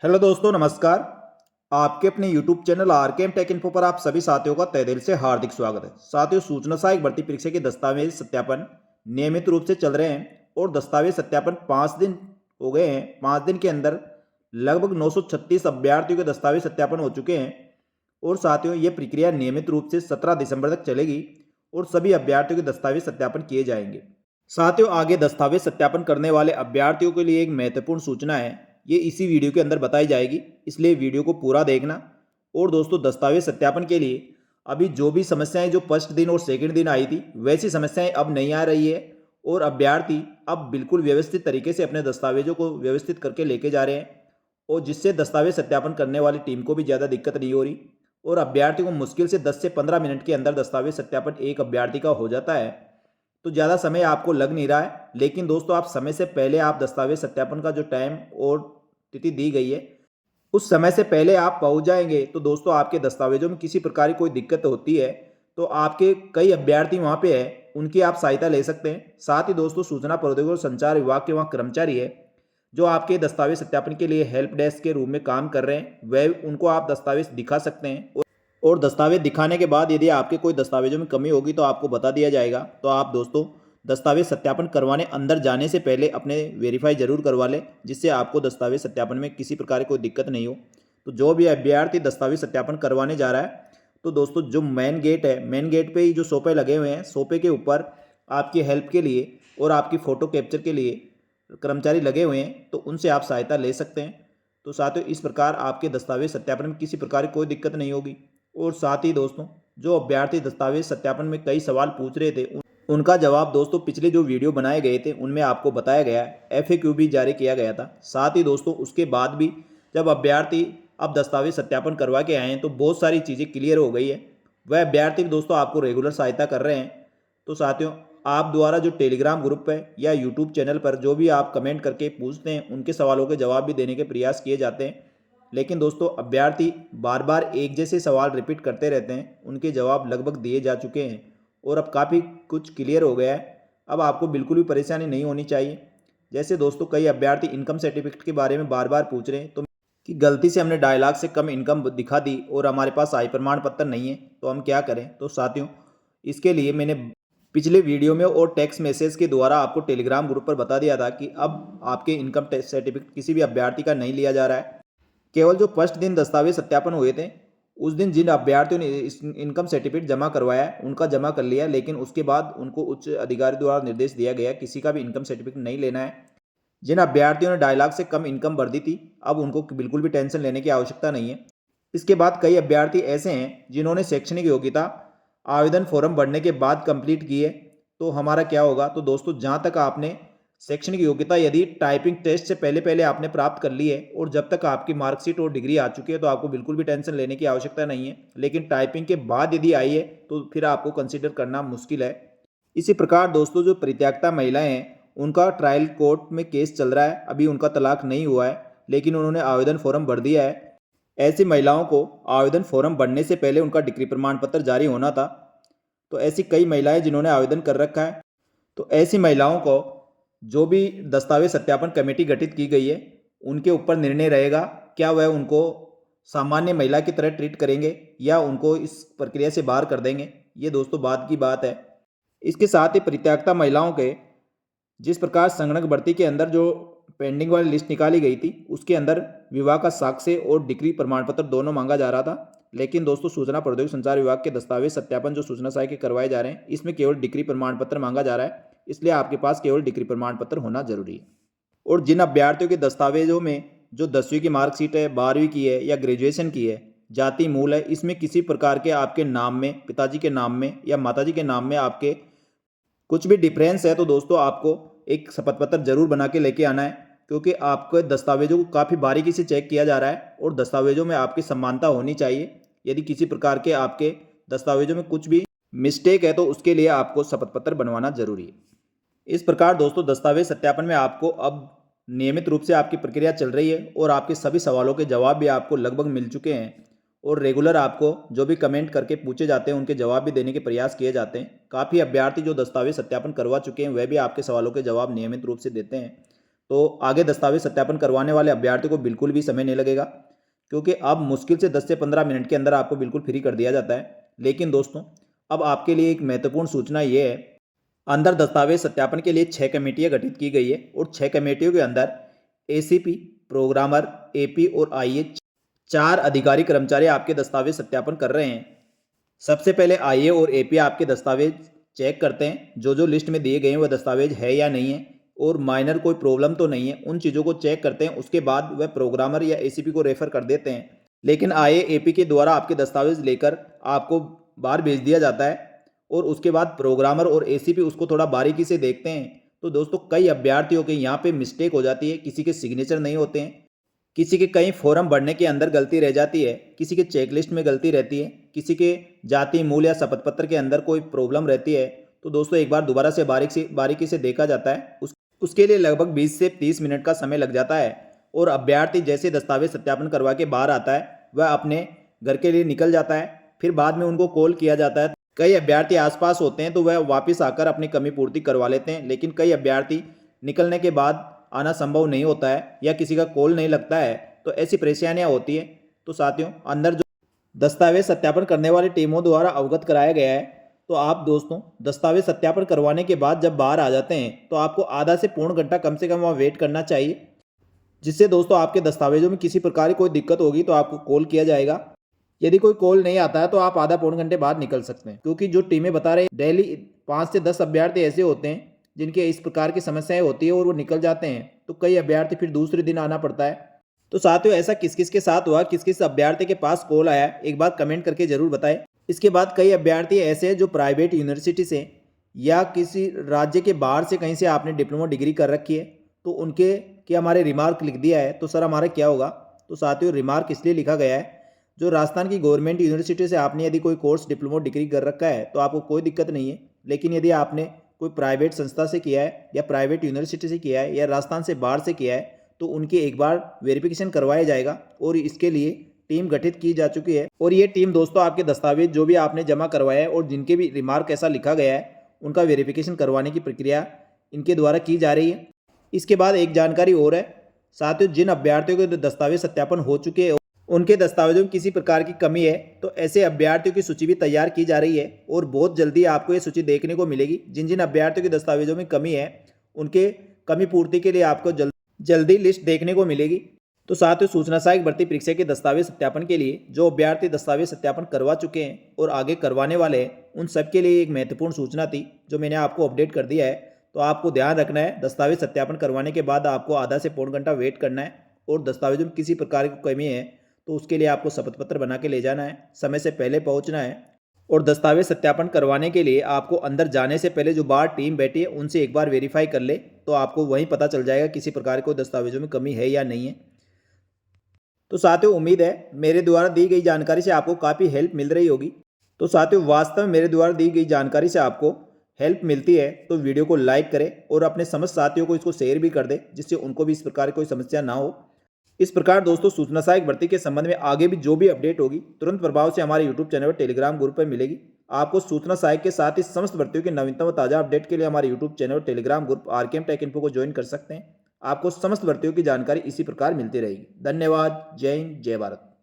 Hello दोस्तों, नमस्कार। आपके अपने YouTube channel RKM take info पर आप सभी साथियों का तहे दिल से हार्दिक स्वागत है। साथियों, सूचना सहायक भर्ती परीक्षा के दस्तावेज सत्यापन नियमित रूप से चल रहे हैं और दस्तावेज सत्यापन 5 दिन हो गए हैं। 5 दिन के अंदर लगभग 936 अभ्यर्थियों के दस्तावेज सत्यापन हो चुके हैं और साथियों, ये प्रक्रिया नियमित रूप से 17 दिसंबर तक चलेगी और सभी अभ्यर्थियों के दस्तावेज सत्यापन किए जाएंगे। साथियों, आगे दस्तावेज सत्यापन करने वाले अभ्यर्थियों के लिए एक महत्वपूर्ण सूचना है। ये इसी वीडियो के अंदर बताई जाएगी, इसलिए वीडियो को पूरा देखना। और दोस्तों, दस्तावेज सत्यापन के लिए अभी जो भी समस्याएं जो फर्स्ट दिन और सेकंड दिन आई थी, वैसी समस्याएं अब नहीं आ रही है और अभ्यर्थी अब बिल्कुल व्यवस्थित तरीके से अपने दस्तावेजों को व्यवस्थित करके लेके जा रहे हैं और जिससे दस्तावेज सत्यापन करने वाली टीम को भी ज़्यादा दिक्कत नहीं हो रही और अभ्यर्थी को मुश्किल से 10 से 15 मिनट के अंदर दस्तावेज सत्यापन एक अभ्यर्थी का हो जाता है। तो ज़्यादा समय आपको लग नहीं रहा है, लेकिन दोस्तों, आप समय से पहले आप दस्तावेज सत्यापन का जो टाइम और तिथि दी गई है, उस समय से पहले आप पहुंच जाएंगे तो दोस्तों, आपके दस्तावेजों में किसी प्रकार की कोई दिक्कत होती है तो आपके कई अभ्यर्थी वहां पे है, उनकी आप सहायता ले सकते हैं। साथ ही दोस्तों, सूचना प्रौद्योगिकी और संचार विभाग के वहाँ कर्मचारी है जो आपके दस्तावेज सत्यापन के लिए हेल्प डेस्क के रूप में काम कर रहे हैं, वह उनको आप दस्तावेज दिखा सकते हैं और दस्तावेज दिखाने के बाद यदि आपके कोई दस्तावेजों में कमी होगी तो आपको बता दिया जाएगा। तो आप दोस्तों, दस्तावेज सत्यापन करवाने अंदर जाने से पहले अपने वेरीफाई जरूर करवा लें, जिससे आपको दस्तावेज सत्यापन में किसी प्रकार की कोई दिक्कत नहीं हो। तो जो भी अभ्यर्थी दस्तावेज सत्यापन करवाने जा रहा है, तो दोस्तों, जो मेन गेट है, मेन गेट पे ही जो सोपे लगे हुए हैं, सोपे के ऊपर आपकी हेल्प के लिए और आपकी फ़ोटो कैप्चर के लिए कर्मचारी लगे हुए हैं, तो उनसे आप सहायता ले सकते हैं। तो साथियों, इस प्रकार आपके दस्तावेज सत्यापन में किसी प्रकार की कोई दिक्कत नहीं होगी। और साथ ही दोस्तों, जो अभ्यर्थी दस्तावेज सत्यापन में कई सवाल पूछ रहे थे, उनका जवाब दोस्तों पिछले जो वीडियो बनाए गए थे उनमें आपको बताया गया है, एफएक्यू भी जारी किया गया था। साथ ही दोस्तों, उसके बाद भी जब अभ्यर्थी अब दस्तावेज सत्यापन करवा के आए हैं तो बहुत सारी चीज़ें क्लियर हो गई है। वह अभ्यर्थी भी दोस्तों आपको रेगुलर सहायता कर रहे हैं। तो साथियों, आप द्वारा जो टेलीग्राम ग्रुप है या यूट्यूब चैनल पर जो भी आप कमेंट करके पूछते हैं, उनके सवालों के जवाब भी देने के प्रयास किए जाते हैं। लेकिन दोस्तों, अभ्यर्थी बार बार एक जैसे सवाल रिपीट करते रहते हैं, उनके जवाब लगभग दिए जा चुके हैं और अब काफ़ी कुछ क्लियर हो गया है। अब आपको बिल्कुल भी परेशानी नहीं होनी चाहिए। जैसे दोस्तों, कई अभ्यर्थी इनकम सर्टिफिकेट के बारे में बार बार पूछ रहे हैं तो कि गलती से हमने 2.5 लाख से कम इनकम दिखा दी और हमारे पास आय प्रमाण पत्र नहीं है, तो हम क्या करें। तो साथियों, इसके लिए मैंने पिछले वीडियो में और टेक्स्ट मैसेज के द्वारा आपको टेलीग्राम ग्रुप पर बता दिया था कि अब आपके इनकम सर्टिफिकेट किसी भी अभ्यर्थी का नहीं लिया जा रहा है। केवल जो फर्स्ट दिन दस्तावेज सत्यापन हुए थे, उस दिन जिन अभ्यर्थियों ने इनकम सर्टिफिकेट जमा करवाया है, उनका जमा कर लिया, लेकिन उसके बाद उनको उच्च अधिकारी द्वारा निर्देश दिया गया किसी का भी इनकम सर्टिफिकेट नहीं लेना है। जिन अभ्यर्थियों ने 2.5 लाख से कम इनकम भर दी थी, अब उनको बिल्कुल भी टेंशन लेने की आवश्यकता नहीं है। इसके बाद कई अभ्यर्थी ऐसे हैं जिन्होंने शैक्षणिक योग्यता आवेदन फॉर्म भरने के बाद कंप्लीट की है। तो हमारा क्या होगा, तो दोस्तों, जहाँ तक आपने शैक्षणिक योग्यता यदि टाइपिंग टेस्ट से पहले पहले आपने प्राप्त कर ली है और जब तक आपकी मार्कशीट और डिग्री आ चुकी है, तो आपको बिल्कुल भी टेंशन लेने की आवश्यकता नहीं है। लेकिन टाइपिंग के बाद यदि आई है तो फिर आपको कंसिडर करना मुश्किल है। इसी प्रकार दोस्तों, जो परित्यक्ता महिलाएं हैं, उनका ट्रायल कोर्ट में केस चल रहा है, अभी उनका तलाक नहीं हुआ है, लेकिन उन्होंने आवेदन फॉर्म भर दिया है। ऐसी महिलाओं को आवेदन फॉर्म भरने से पहले उनका डिग्री प्रमाण पत्र जारी होना था। तो ऐसी कई महिलाएं जिन्होंने आवेदन कर रखा है, तो ऐसी महिलाओं को जो भी दस्तावेज सत्यापन कमेटी गठित की गई है, उनके ऊपर निर्णय रहेगा, क्या वह उनको सामान्य महिला की तरह ट्रीट करेंगे या उनको इस प्रक्रिया से बाहर कर देंगे। ये दोस्तों बाद की बात है। इसके साथ ही परित्यक्ता महिलाओं के जिस प्रकार संगणक भर्ती के अंदर जो पेंडिंग वाली लिस्ट निकाली गई थी, उसके अंदर विवाह का साक्ष्य और डिग्री प्रमाण पत्र दोनों मांगा जा रहा था। लेकिन दोस्तों, सूचना प्रौद्योगिकी संचार विभाग के दस्तावेज सत्यापन जो सूचना सहायक के करवाए जा रहे हैं, इसमें केवल डिग्री प्रमाण पत्र मांगा जा रहा है। इसलिए आपके पास केवल डिग्री प्रमाण पत्र होना जरूरी है। और जिन अभ्यर्थियों के दस्तावेजों में जो 10वीं की मार्कशीट है, 12वीं की है या ग्रेजुएशन की है, जाति मूल है, इसमें किसी प्रकार के आपके नाम में, पिताजी के नाम में या माताजी के नाम में आपके कुछ भी डिफरेंस है, तो दोस्तों आपको एक शपथ पत्र जरूर बना के लेके आना है, क्योंकि आपके दस्तावेजों को काफ़ी बारीकी से चेक किया जा रहा है और दस्तावेजों में आपकी समानता होनी चाहिए। यदि किसी प्रकार के आपके दस्तावेजों में कुछ भी मिस्टेक है तो उसके लिए आपको शपथ पत्र बनवाना जरूरी है। इस प्रकार दोस्तों, दस्तावेज सत्यापन में आपको अब नियमित रूप से आपकी प्रक्रिया चल रही है और आपके सभी सवालों के जवाब भी आपको लगभग मिल चुके हैं और रेगुलर आपको जो भी कमेंट करके पूछे जाते हैं, उनके जवाब भी देने के प्रयास किए जाते हैं। काफ़ी अभ्यर्थी जो दस्तावेज सत्यापन करवा चुके हैं, वह भी आपके सवालों के जवाब नियमित रूप से देते हैं। तो आगे दस्तावेज सत्यापन करवाने वाले अभ्यर्थी को बिल्कुल भी समय नहीं लगेगा, क्योंकि अब मुश्किल से 10 से 15 मिनट के अंदर आपको बिल्कुल फ्री कर दिया जाता है। लेकिन दोस्तों, अब आपके लिए एक महत्वपूर्ण सूचना ये है, अंदर दस्तावेज सत्यापन के लिए 6 कमेटियां गठित की गई है और 6 कमेटियों के अंदर एसीपी, प्रोग्रामर, एपी और आईए 4 अधिकारी कर्मचारी आपके दस्तावेज सत्यापन कर रहे हैं। सबसे पहले आईए और एपी आपके दस्तावेज चेक करते हैं, जो लिस्ट में दिए गए हैं वह दस्तावेज है या नहीं है और माइनर कोई प्रॉब्लम तो नहीं है, उन चीज़ों को चेक करते हैं। उसके बाद वह प्रोग्रामर या एसीपी को रेफर कर देते हैं। लेकिन आईए एपी के द्वारा आपके दस्तावेज लेकर आपको बाहर भेज दिया जाता है और उसके बाद प्रोग्रामर और एसीपी उसको थोड़ा बारीकी से देखते हैं। तो दोस्तों, कई अभ्यर्थियों के यहाँ पे मिस्टेक हो जाती है, किसी के सिग्नेचर नहीं होते हैं, किसी के कई फॉर्म भरने के अंदर गलती रह जाती है, किसी के चेकलिस्ट में गलती रहती है, किसी के जाति मूल या शपथ पत्र के अंदर कोई प्रॉब्लम रहती है। तो दोस्तों, एक बार दोबारा से बारीकी से देखा जाता है। उसके लिए लगभग 20 से 30 मिनट का समय लग जाता है और अभ्यर्थी जैसे दस्तावेज सत्यापन करवा के बाहर आता है, वह अपने घर के लिए निकल जाता है। फिर बाद में उनको कॉल किया जाता है। कई अभ्यर्थी आसपास होते हैं तो वह वापस आकर अपनी कमी पूर्ति करवा लेते हैं, लेकिन कई अभ्यर्थी निकलने के बाद आना संभव नहीं होता है या किसी का कॉल नहीं लगता है, तो ऐसी परेशानियां होती है। तो साथियों, अंदर जो दस्तावेज सत्यापन करने वाली टीमों द्वारा अवगत कराया गया है, तो आप दोस्तों दस्तावेज सत्यापन करवाने के बाद जब बाहर आ जाते हैं तो आपको आधा से पौन घंटा कम से कम वहाँ वेट करना चाहिए, जिससे दोस्तों आपके दस्तावेजों में किसी प्रकार की कोई दिक्कत होगी तो आपको कॉल किया जाएगा। यदि कोई कॉल नहीं आता है तो आप आधा पौन घंटे बाद निकल सकते हैं, क्योंकि जो टीमें बता रहे हैं डेली 5 से 10 अभ्यर्थी ऐसे होते हैं जिनके इस प्रकार की समस्याएं होती है और वो निकल जाते हैं, तो कई अभ्यर्थी फिर दूसरे दिन आना पड़ता है। तो साथियों, ऐसा किस किस के साथ हुआ, किस किस अभ्यर्थी के पास कॉल आया, एक बार कमेंट करके जरूर बताएं। इसके बाद कई अभ्यर्थी ऐसे हैं जो प्राइवेट यूनिवर्सिटी से या किसी राज्य के बाहर से कहीं से आपने डिप्लोमा डिग्री कर रखी है, तो उनके कि हमारे रिमार्क लिख दिया है, तो सर हमारा क्या होगा। तो साथियों, रिमार्क इसलिए लिखा गया है, जो राजस्थान की गवर्नमेंट यूनिवर्सिटी से आपने यदि कोई कोर्स डिप्लोमा डिग्री कर रखा है तो आपको कोई दिक्कत नहीं है। लेकिन यदि आपने कोई प्राइवेट संस्था से किया है या प्राइवेट यूनिवर्सिटी से किया है या राजस्थान से बाहर से किया है, तो उनकी एक बार वेरिफिकेशन करवाया जाएगा और इसके लिए टीम गठित की जा चुकी है। और ये टीम दोस्तों आपके दस्तावेज जो भी आपने जमा करवाया है और जिनके भी रिमार्क ऐसा लिखा गया है, उनका वेरिफिकेशन करवाने की प्रक्रिया इनके द्वारा की जा रही है। इसके बाद एक जानकारी और है साथियों, जिन अभ्यर्थियों के दस्तावेज सत्यापन हो चुके हैं, उनके दस्तावेजों में किसी प्रकार की कमी है, तो ऐसे अभ्यर्थियों की सूची भी तैयार की जा रही है और बहुत जल्दी आपको ये सूची देखने को मिलेगी। जिन जिन अभ्यर्थियों के दस्तावेजों में कमी है, उनके कमी पूर्ति के लिए आपको जल्दी लिस्ट देखने को मिलेगी। तो साथियों, सूचना सहायक भर्ती परीक्षा के दस्तावेज सत्यापन के लिए जो अभ्यर्थी दस्तावेज सत्यापन करवा चुके हैं और आगे करवाने वाले हैं, उन सबके लिए एक महत्वपूर्ण सूचना थी जो मैंने आपको अपडेट कर दिया है। तो आपको ध्यान रखना है, दस्तावेज सत्यापन करवाने के बाद आपको आधा से पौन घंटा वेट करना है और दस्तावेजों में किसी प्रकार की कमी है तो उसके लिए आपको शपथ पत्र बना के ले जाना है, समय से पहले पहुंचना है। और दस्तावेज सत्यापन करवाने के लिए आपको अंदर जाने से पहले जो बाहर टीम बैठी है उनसे एक बार वेरीफाई कर ले, तो आपको वहीं पता चल जाएगा किसी प्रकार को दस्तावेजों में कमी है या नहीं है। तो साथियों, उम्मीद है मेरे द्वारा दी गई जानकारी से आपको काफ़ी हेल्प मिल रही होगी। तो साथियों, वास्तव में मेरे द्वारा दी गई जानकारी से आपको हेल्प मिलती है तो वीडियो को लाइक करें और अपने समस्त साथियों को इसको शेयर भी कर दें, जिससे उनको भी इस प्रकार की कोई समस्या ना हो। इस प्रकार दोस्तों, सूचना सहायक भर्ती के संबंध में आगे भी जो भी अपडेट होगी तुरंत प्रभाव से हमारे यूट्यूब चैनल और टेलीग्राम ग्रुप पर मिलेगी। आपको सूचना सहायक के साथ ही समस्त भर्तियों के नवीनतम और ताजा अपडेट के लिए हमारे यूट्यूब चैनल और Telegram group RKM take info को ज्वाइन कर सकते हैं। आपको समस्त भर्तियों की जानकारी इसी प्रकार मिलती रहेगी। धन्यवाद। जय हिंद, जय भारत।